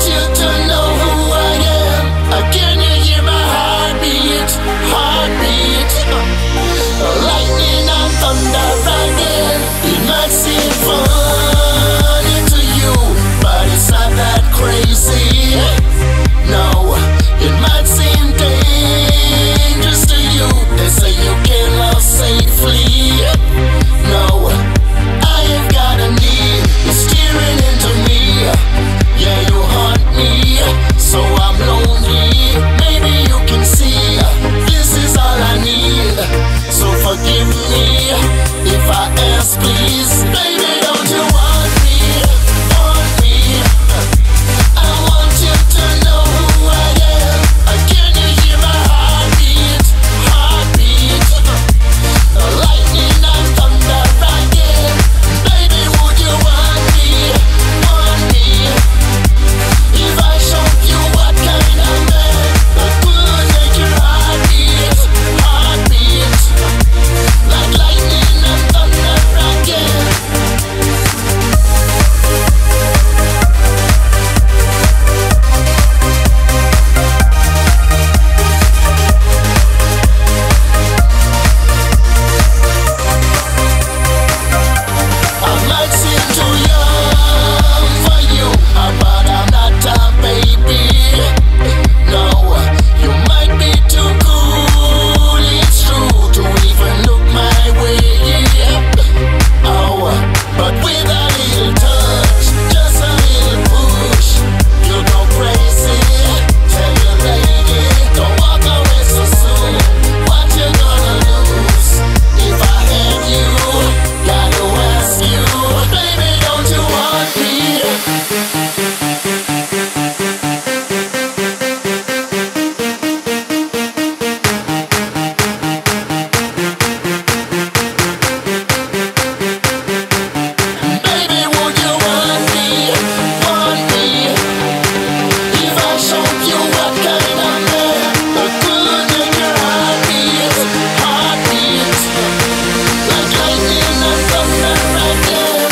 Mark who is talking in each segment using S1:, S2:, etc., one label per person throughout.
S1: you to know who I am. Can you hear my heartbeat? Heartbeat. Lightning and thunder again. It might seem funny to you, but it's not that crazy. No, it might seem dangerous to you. They say you can't love safely. No, I have got a need. It's steering into me. Yeah, you haunt me, so I'm lonely. Maybe you can see this is all I need. So forgive me if I ask, please. Baby, don't you want me? Want me? I want you to know who I am. Can you hear my heartbeat? Heartbeat. Lightning and thunder again. Baby, would you want me? Want me? If I showed you what kind of man that would make your heartbeat? Heartbeat. Like lightning and thunder again. I might seem too young for you, but I'm not a baby. No, you might be too cool, it's true, to even look my way. Oh, but with a little touch, just a little push, you go crazy. Tell your lady, don't walk away so soon. What you gonna lose if I have you? Gotta ask you, baby, don't you want me? Baby, would you want me? Want me? If I showed you what kind of man that could make your heartbeat? Heartbeat. Like lightning and thunder again.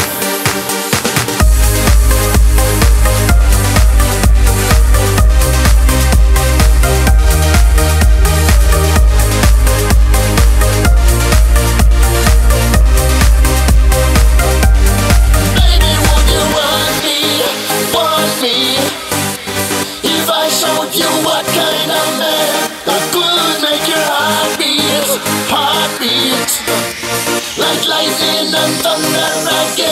S1: Baby, would you want me? Want me? If I showed you what kind of man that could make your heartbeat? Heartbeat. Like lightning and thunder again.